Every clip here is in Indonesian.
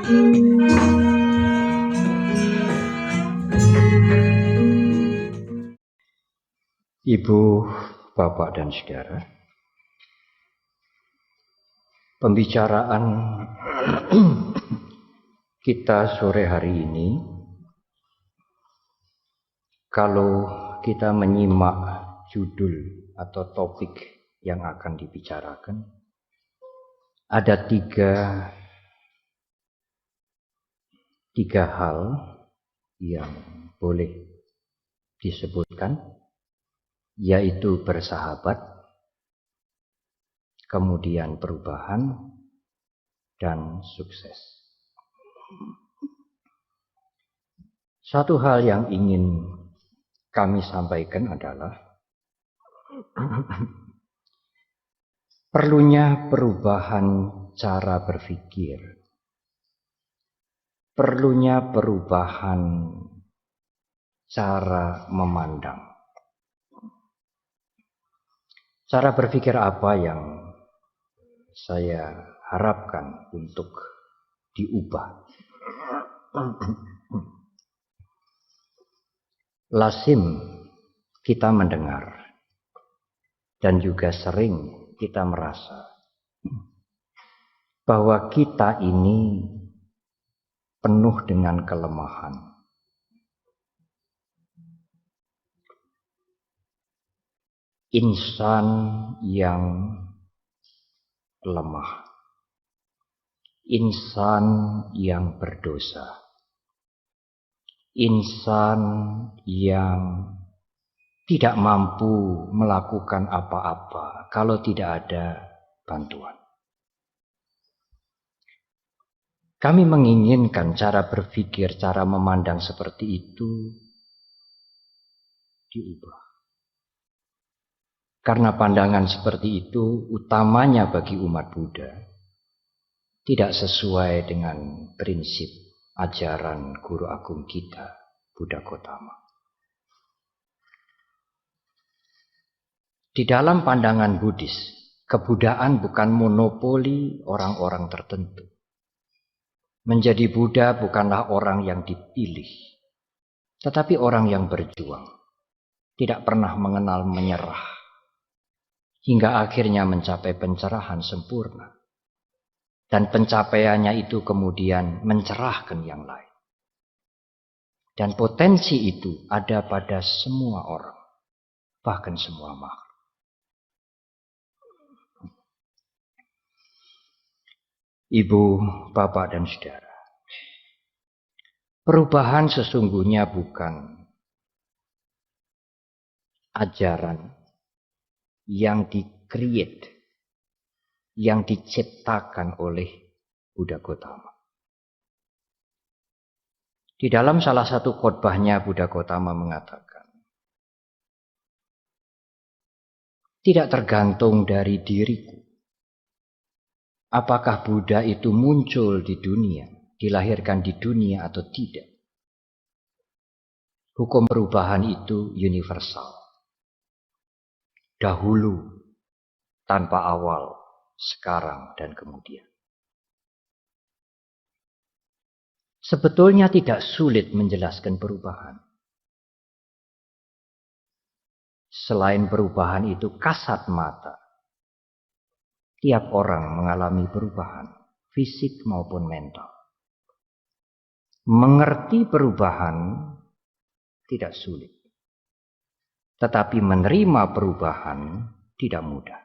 Ibu, Bapak, dan Saudara, pembicaraan kita sore hari ini, kalau kita menyimak judul atau topik yang akan dibicarakan, ada tiga hal yang boleh disebutkan, yaitu bersahabat, kemudian perubahan, dan sukses. Satu hal yang ingin kami sampaikan adalah perlunya perubahan cara berpikir, perlunya perubahan cara memandang. Cara berpikir apa yang saya harapkan untuk diubah? Lazim kita mendengar dan juga sering kita merasa bahwa kita ini penuh dengan kelemahan. Insan yang lemah, insan yang berdosa, insan yang tidak mampu melakukan apa-apa kalau tidak ada bantuan. Kami menginginkan cara berpikir, cara memandang seperti itu diubah. Karena pandangan seperti itu utamanya bagi umat Buddha tidak sesuai dengan prinsip ajaran Guru Agung kita, Buddha Gotama. Di dalam pandangan Buddhis, kebudaan bukan monopoli orang-orang tertentu. Menjadi Buddha bukanlah orang yang dipilih, tetapi orang yang berjuang, tidak pernah mengenal menyerah, hingga akhirnya mencapai pencerahan sempurna. Dan pencapaiannya itu kemudian mencerahkan yang lain. Dan potensi itu ada pada semua orang, bahkan semua makhluk. Ibu, Bapak, dan Saudara, perubahan sesungguhnya bukan ajaran yang di-create, yang diciptakan oleh Buddha Gotama. Di dalam salah satu khotbahnya Buddha Gotama mengatakan, tidak tergantung dari diriku. Apakah Buddha itu muncul di dunia, dilahirkan di dunia atau tidak. Hukum perubahan itu universal. Dahulu, tanpa awal, sekarang, dan kemudian. Sebetulnya tidak sulit menjelaskan perubahan. Selain perubahan itu kasat mata, tiap orang mengalami perubahan, fisik maupun mental. Mengerti perubahan tidak sulit. Tetapi menerima perubahan tidak mudah.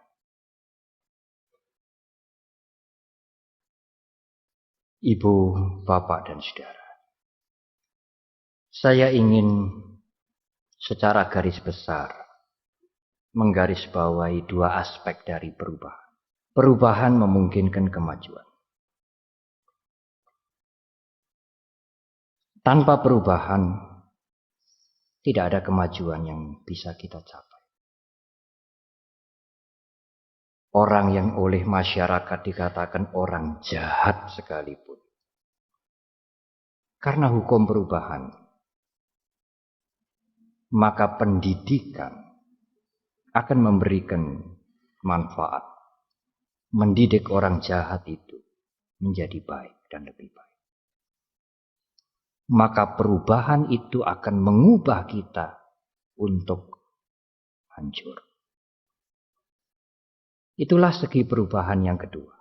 Ibu, Bapak, dan Saudara, saya ingin secara garis besar menggarisbawahi dua aspek dari perubahan. Perubahan memungkinkan kemajuan. Tanpa perubahan, tidak ada kemajuan yang bisa kita capai. Orang yang oleh masyarakat dikatakan orang jahat sekalipun, karena hukum perubahan, maka pendidikan akan memberikan manfaat. Mendidik orang jahat itu menjadi baik dan lebih baik. maka perubahan itu akan mengubah kita untuk hancur. Itulah segi perubahan yang kedua.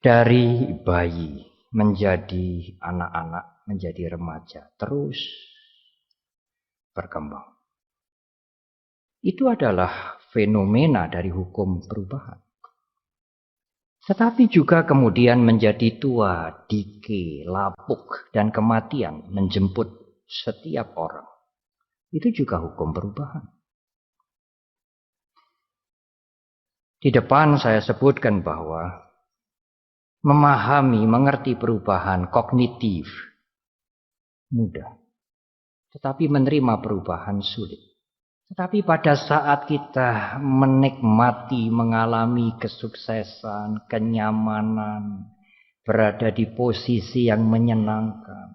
Dari bayi menjadi anak-anak, menjadi remaja, terus berkembang. Itu adalah fenomena dari hukum perubahan. Tetapi juga kemudian menjadi tua, dike, lapuk, dan kematian menjemput setiap orang. Itu juga hukum perubahan. Di depan saya sebutkan bahwa memahami, mengerti perubahan kognitif mudah. Tetapi menerima perubahan sulit. Tetapi pada saat kita menikmati, mengalami kesuksesan, kenyamanan, berada di posisi yang menyenangkan,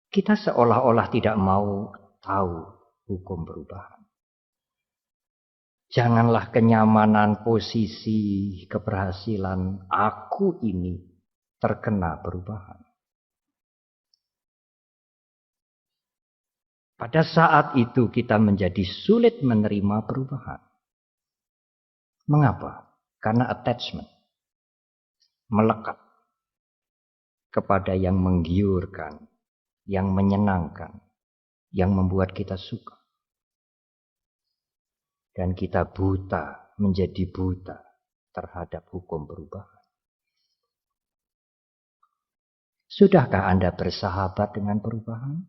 kita seolah-olah tidak mau tahu hukum perubahan. Janganlah kenyamanan, posisi, keberhasilan aku ini terkena perubahan. Pada saat itu kita menjadi sulit menerima perubahan. Mengapa? Karena attachment. Melekat kepada yang menggiurkan, yang menyenangkan, yang membuat kita suka. Dan kita buta, menjadi buta terhadap hukum perubahan. Sudahkah Anda bersahabat dengan perubahan?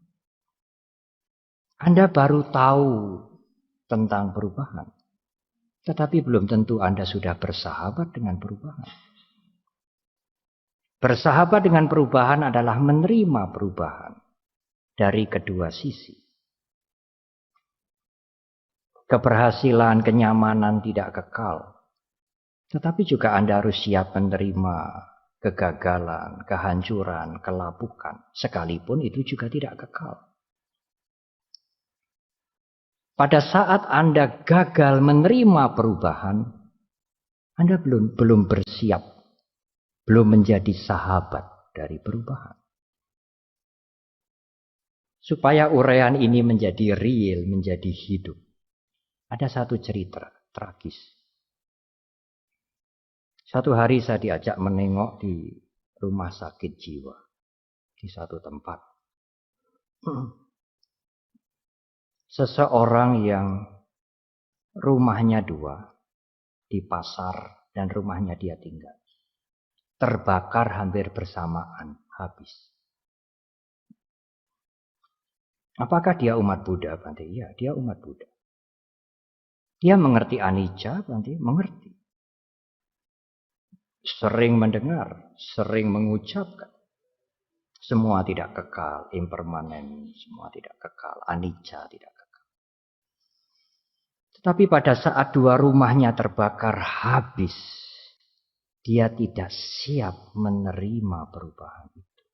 Anda baru tahu tentang perubahan. Tetapi belum tentu Anda sudah bersahabat dengan perubahan. Bersahabat dengan perubahan adalah menerima perubahan dari kedua sisi. Keberhasilan, kenyamanan tidak kekal. Tetapi juga Anda harus siap menerima kegagalan, kehancuran, kelapukan. Sekalipun itu juga tidak kekal. Pada saat Anda gagal menerima perubahan, Anda belum bersiap, belum menjadi sahabat dari perubahan. Supaya uraian ini menjadi real, menjadi hidup. Ada satu cerita tragis. Satu hari saya diajak menengok di rumah sakit jiwa di satu tempat. Seseorang yang rumahnya 2 di pasar dan rumahnya dia tinggal. Terbakar hampir bersamaan, habis. Apakah dia umat Buddha, Bante? Iya, dia umat Buddha. Dia mengerti anicca, Bante? Mengerti. Sering mendengar, sering mengucapkan. Semua tidak kekal, impermanen, semua tidak kekal, anicca tidak kekal. Tetapi pada saat 2 rumahnya terbakar habis, dia tidak siap menerima perubahan itu.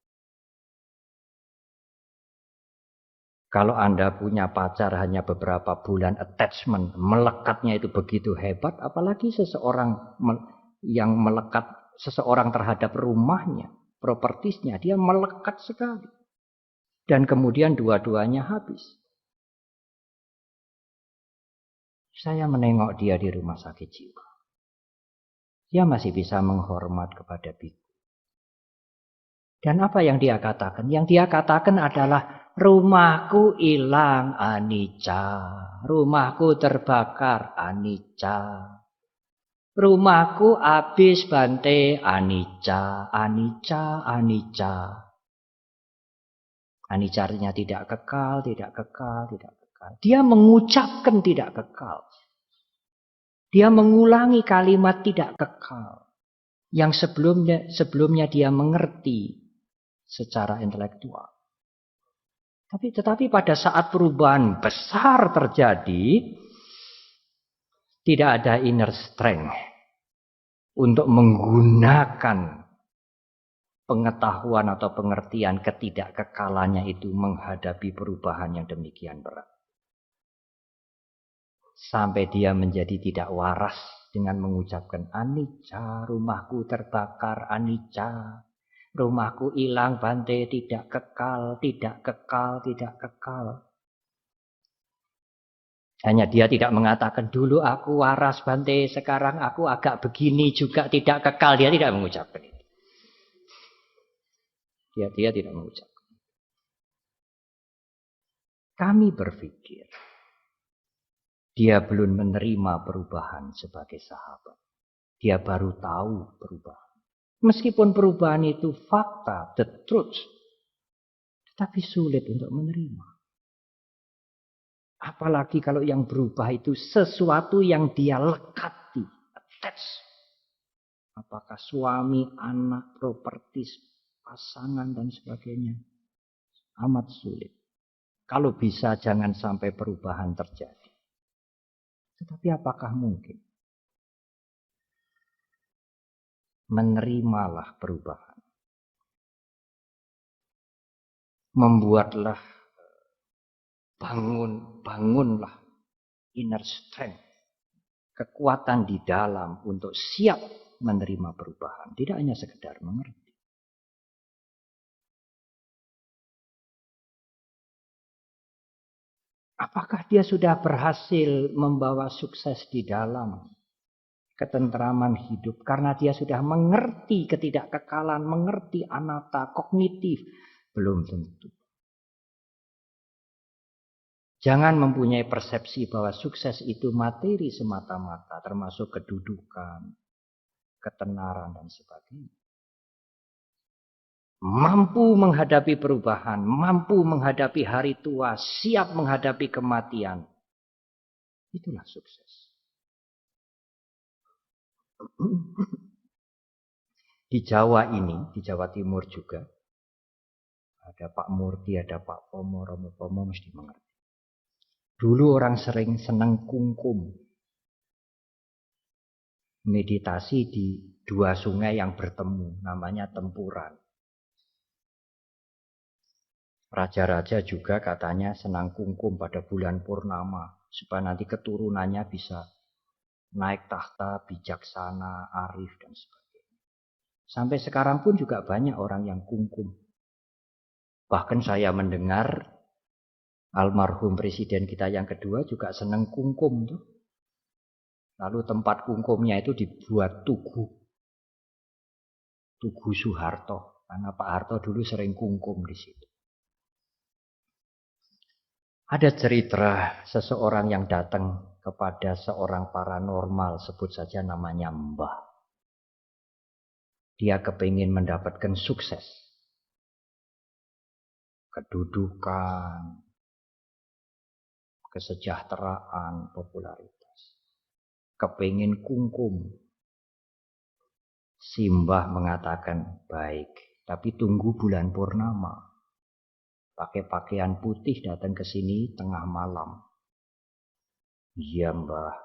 Kalau Anda punya pacar hanya beberapa bulan, attachment, melekatnya itu begitu hebat, apalagi seseorang yang melekat, seseorang terhadap rumahnya, propertisnya, dia melekat sekali. Dan kemudian dua-duanya habis. Saya menengok dia di rumah sakit jiwa. Dia masih bisa menghormat kepada biku. Dan apa yang dia katakan? Yang dia katakan adalah, rumahku hilang anicca. Rumahku terbakar anicca. Rumahku habis Bante anicca. Anicca, anicca. Anicca-nya tidak kekal, tidak kekal, tidak kekal. Dia mengucapkan tidak kekal. Dia mengulangi kalimat tidak kekal. Yang sebelumnya dia mengerti secara intelektual. Tetapi pada saat perubahan besar terjadi, tidak ada inner strength untuk menggunakan pengetahuan atau pengertian ketidakkekalannya itu menghadapi perubahan yang demikian berat. Sampai dia menjadi tidak waras dengan mengucapkan anicca, rumahku terbakar, anicca. Rumahku hilang, Bante, tidak kekal, tidak kekal, tidak kekal. Hanya dia tidak mengatakan, dulu aku waras, Bante, sekarang aku agak begini juga tidak kekal. Dia tidak mengucapkan itu. Dia tidak mengucapkan. Kami berpikir, dia belum menerima perubahan sebagai sahabat. Dia baru tahu perubahan. Meskipun perubahan itu fakta, the truth. Tetapi sulit untuk menerima. Apalagi kalau yang berubah itu sesuatu yang dia lekati, attach. Apakah suami, anak, properti, pasangan, dan sebagainya. Amat sulit. Kalau bisa jangan sampai perubahan terjadi. Tetapi apakah mungkin? Menerimalah perubahan. Membuatlah, bangunlah inner strength. Kekuatan di dalam untuk siap menerima perubahan. Tidak hanya sekedar mengerti. Apakah dia sudah berhasil membawa sukses di dalam ketentraman hidup karena dia sudah mengerti ketidakkekalan, mengerti anatta, kognitif? Belum tentu. Jangan mempunyai persepsi bahwa sukses itu materi semata-mata, termasuk kedudukan, ketenaran, dan sebagainya. Mampu menghadapi perubahan, mampu menghadapi hari tua, siap menghadapi kematian. Itulah sukses. Di Jawa ini, di Jawa Timur juga, ada Pak Murti, ada Pak Pomo, Romo Pomo mesti mengerti. Dulu orang sering senang kungkum. Meditasi di dua sungai yang bertemu, namanya tempuran. Raja-raja juga katanya senang kungkum pada bulan purnama, supaya nanti keturunannya bisa naik tahta, bijaksana, arif, dan sebagainya. Sampai sekarang pun juga banyak orang yang kungkum. Bahkan saya mendengar almarhum presiden kita yang kedua juga senang kungkum tuh. Lalu tempat kungkumnya itu dibuat tugu. Tugu Soeharto. Karena Pak Harto dulu sering kungkum di situ. Ada cerita seseorang yang datang kepada seorang paranormal, sebut saja namanya Mbah. Dia kepingin mendapatkan sukses. Kedudukan, kesejahteraan, popularitas. Kepingin kungkum. Si Mbah mengatakan, baik, tapi tunggu bulan purnama. Pakai pakaian putih datang ke sini tengah malam. Iya Mbah.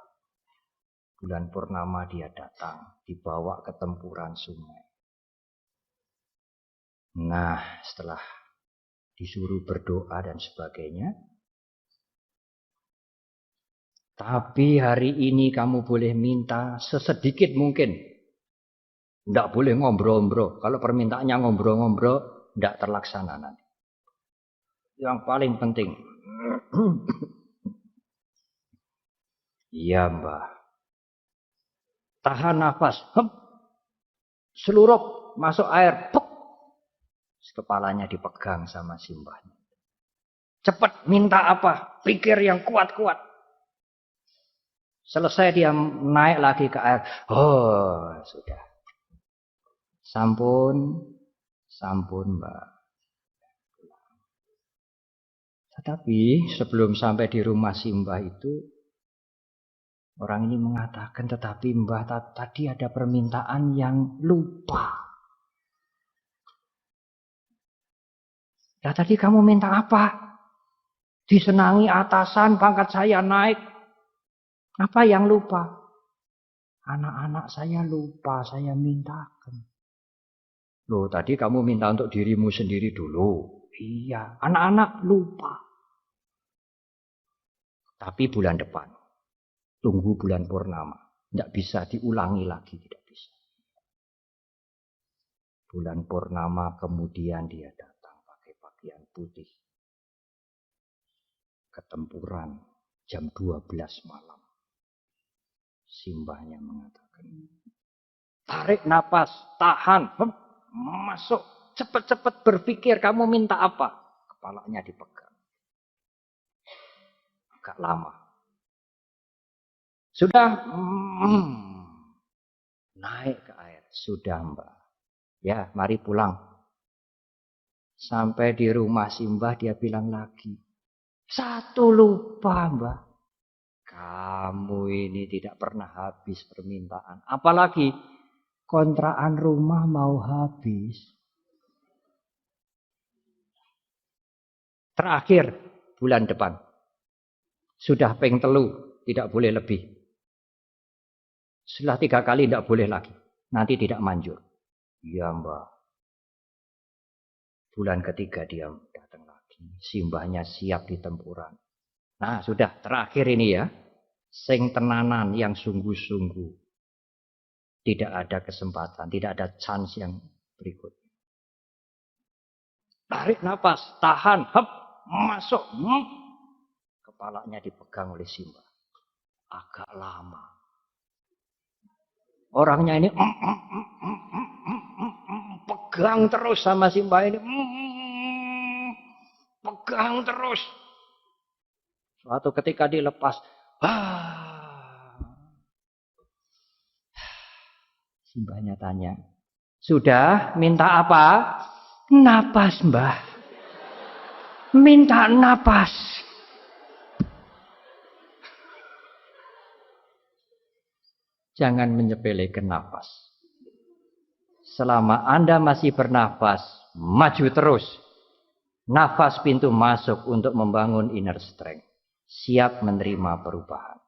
Bulan purnama dia datang, dibawa ke tempuran sungai. Nah, setelah disuruh berdoa dan sebagainya. Tapi hari ini kamu boleh minta sesedikit mungkin. Tidak boleh ngobrol-ngobrol. Kalau permintaannya ngobrol-ngobrol, tidak terlaksana nanti. Yang paling penting. Iya Mbah. Tahan nafas. Seluruh masuk air. Puk. Kepalanya dipegang sama si mbahnya. Cepat minta apa? Pikir yang kuat-kuat. Selesai dia naik lagi ke air. Oh sudah. Sampun Mbak. Tetapi sebelum sampai di rumah si Mbah itu, orang ini mengatakan, tetapi Mbah tadi ada permintaan yang lupa. Nah tadi kamu minta apa? Disenangi atasan, pangkat saya naik. Apa yang lupa? Anak-anak saya lupa, saya mintakan. Loh tadi kamu minta untuk dirimu sendiri dulu. Iya, anak-anak lupa. Tapi bulan depan. Tunggu bulan purnama. Tidak bisa diulangi lagi, tidak bisa. Bulan purnama kemudian dia datang pakai pakaian putih. Ketempuran jam 12 malam. Simbahnya mengatakan, tarik napas, tahan, masuk, cepat-cepat berpikir kamu minta apa. Kepalanya dipegang. Agak lama. Sudah naik ke air. Sudah Mbak. Ya, mari pulang. Sampai di rumah Simbah dia bilang lagi. Satu lupa Mbak. Kamu ini tidak pernah habis permintaan. Apalagi kontrakan rumah mau habis. Terakhir bulan depan. Sudah peng telu. Tidak boleh lebih. Setelah 3 kali tidak boleh lagi. Nanti tidak manjur. Iya Mbak. Bulan ketiga dia datang lagi. Simbahnya siap di tempuran. Nah sudah terakhir ini ya. Sing tenanan yang sungguh-sungguh. Tidak ada kesempatan. Tidak ada chance yang berikutnya. Tarik nafas. Tahan. Hep. Masuk. Kepalanya dipegang oleh Simbah. Agak lama. Orangnya ini pegang terus sama Simbah ini. Pegang terus. Suatu ketika dilepas. Simbahnya tanya. Sudah minta apa? Napas Mbah. Minta napas. Jangan menyepelekan nafas. Selama Anda masih bernafas, maju terus. Nafas pintu masuk untuk membangun inner strength. Siap menerima perubahan.